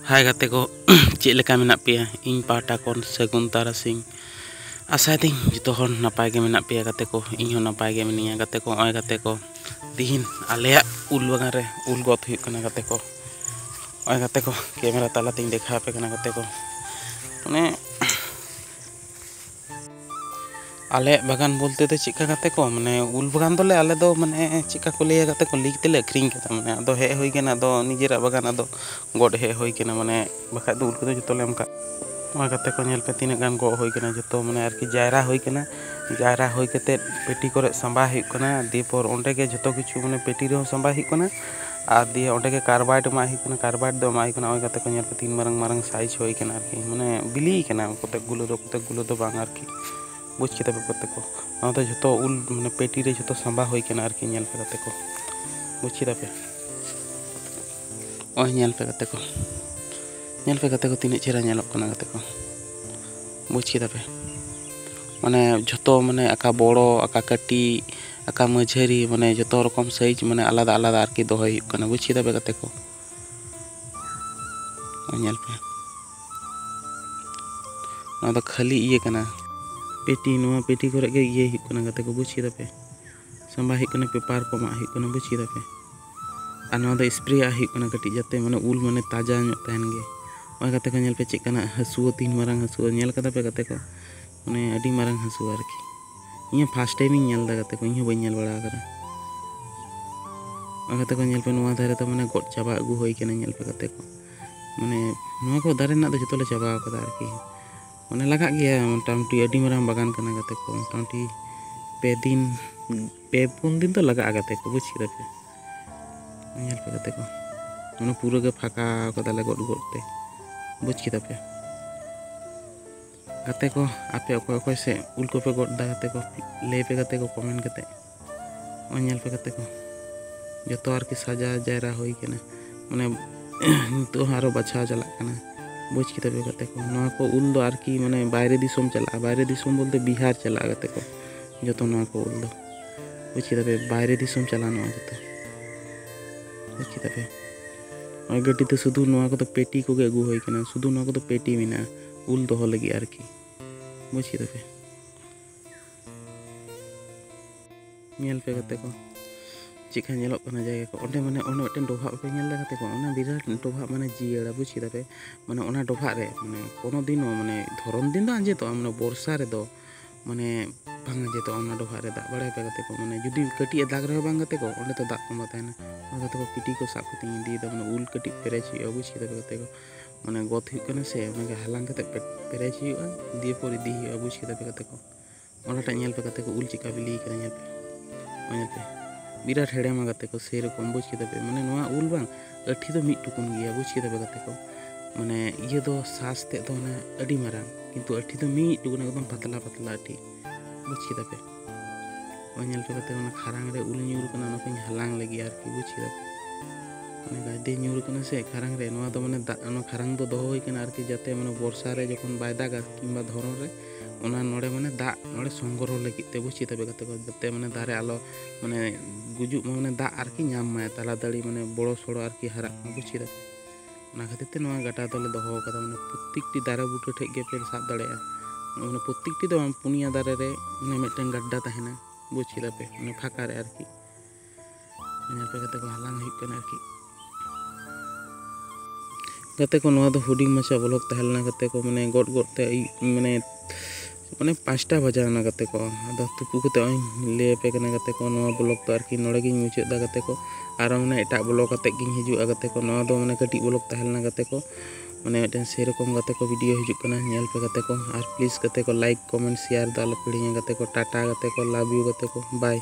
हाय गाते को चेलेका मेना पेया इन पाटा कोन सगुन तारासिंग आशा दी जो हर नपाय गे मेना पेया गाते को इन नपाय गे मिनिया गाते को ओय गाते को दिहिन आलेया उल बगान रे उल गत हुई कना गाते को ओय गाते को कैमरा ताला तिंग देखा पे कना गाते को माने आले बागान बोलते तो चिका गाते को माने उल बागान दोले आले दो माने चिका को ले गाते को लीक तेले अक्रिंग केता माने अदो हे होई केना दो निजेरा बागान अदो गोड हे होई केना माने बखा दो उल को जतो ले हमका ओय गाते को नेल पे तीन गान गो होई केना जतो माने आरकी जायरा होई केते पेटी करे संबा हुई कना दीपर ओंडे के जतो किछु माने पेटी रे संबा हुई कना आ दिए ओंडे के कार्बाइड मा हुई कना कार्बाइड दो मा हुई कना ओय गाते को नेल पे तीन मारंग मारंग साइज होई कना आरकी माने बिली केना कोते गुलो दो बांग आरकी बुझ के तब कते को जो उल मैंने पेटी रे जो संबा होई केना आरकी नेल पे कते को बुझ के तब ओय नेल पे कते को तीन चेहरा नेलक कना कते को बुझ के तब माने जो माने आका बड़ो आका कटी आका मझारी माने जो रकम साइज माने आलादा आलादा आरकी दोहय हुई कना बुझ के तब कते को नेल पे ना तो खाली ये कना पेटी नुआ पेटी करे के ये हुई कना गाते को बुझ के तबे संबा हुई कना पेपर को मा हुई कना बुझ के तबे आ नुआ दो स्प्रे हुई कना कटी जाते माने उल माने ताजा ᱧᱚᱜ तहन गे ओय गाते को नेल पे चेक कना हसुओ तीन मारंग हसुओ नेल कदा पे गाते को माने अडी मारंग हसुओ आरकी इया फर्स्ट टाइम इन नेल दा गाते को इया बई नेल बड़ा करा ओय गाते को नेल पे नुआ दारे तो माने गोट चाबा अगु होई कना नेल पे गाते को माने नुआ को दारे ना तो जतो ले चाबा कदा आरकी माने लगा गया मोटामुटी अडी मारंग बागान कना गाते को मोटामुटी पे पुन दिन तो लगा गाते को बुझ के पे नेल पे गाते को माने पूरा के फाका कदाले गोट गोटते बुझ के पे गाते को आपे अकोय से उल को पे गोट दा गाते को ले पे गाते को कमेंट गाते ओ नेल पे गाते को जतो आर की साजा जायरा होई केना माने तो हारो बछा चला कना बुझ के तबे गाते को नवा को उल दो आरकी माने बाहरे दिसोम चला बाहरे दिसोम बोलते बिहार चला गाते को जतो नवा को उल दो बुझ के तबे बाहरे दिसोम चला नवा जतो बुझ के तबे ओय गटी तो सुधु नवा को तो पेटी को गे अगु होई कना सुधु नवा को तो पेटी मिना उल दोहो लगी आरकी बुझ के तबे नेल पे गाते को चिका नेलक कना जायगा को ओंडे माने ओने मिटन डोभा पे नेल दा गाते को ओना बिराट डोभा माने जियड़ा बुझ के तबे माने ओना डोभा रे माने कोनो दिन माने धरम दिन दा आंजे तो माने वर्षा रे दो माने भांग जे तो ओना डोभा रे दा बड़े पे गाते को माने जुदी कटी दाग रे बांग गाते को ओंडे तो दाग कमा तायना ओना गाते को पिटी को साफ कती दी दा माने उल कटी पेरेच हुई बुझ के तबे गाते को माने गत हुई कना से ओना के हालांग कते पेरेच हुई दिए पर दी हुई बुझ के तबे गाते को ओना टा नेल पे गाते को उल चिका बिली कना नेल पे ओना पे बिराट हेड़ेमा गाते को से रकम बुझ के तबे माने नवा उल बांग अठी तो मिट टुकुन गया बुझ के तबे गाते को माने ये दो सासते तो ना अडी मारांग किंतु अठी तो मिट टुकुन एकदम पतला पतला अठी बुझ के तबे ओनेल पे गाते ओना खारांग रे उल न्यूर कना ओना को हलांग लगी आरकी बुझ के तबे माने गादे न्यूर कना से खारांग रे नवा तो माने ओना खारांग तो दोहो होई कना आरकी जाते माने वर्षा रे जखन बाय दागा किंबा धरन रे ओना नोडे माने दा नोडे संग्रह लगित ते बुझ के तबे गाते को जाते माने दारे आलो माने गुजु माने दा आरकी नाम माय ताला दाड़ी माने बड़ो सड़ो आरकी हारा बुझ के तबे ओना खातिर ते नवा गाटा तले दोहो कदा माने प्रत्येकटी दारे बुटे ठेक गे पे साब दाड़ेया माने प्रत्येकटी दो पुनिया दारे रे माने मिटन गड्डा तहना बुझ के तबे माने फाका रे आरकी नेल पे गाते को हालांग हुई कना आरकी गाते को नवा दो हुडिंग मचा ब्लॉग तहलना गाते को माने गोट गोट ते माने 5टा बजाना गाते को आदो तुपु कते ले पे कना गाते को नवा ब्लॉग तो आरकी नोडे गिन मुचाद दा गाते को आर माने एटा ब्लॉग कते गिन हिजुआ गाते को नवा दो माने कटी ब्लॉग तहलना गाते को माने मिटन से रकम गाते को वीडियो हिजुक कना नेल पे गाते को आर प्लीज गाते को लाइक कमेंट शेयर दा आलो पिड़िया गाते को टाटा गाते को लव यू गाते को बाय।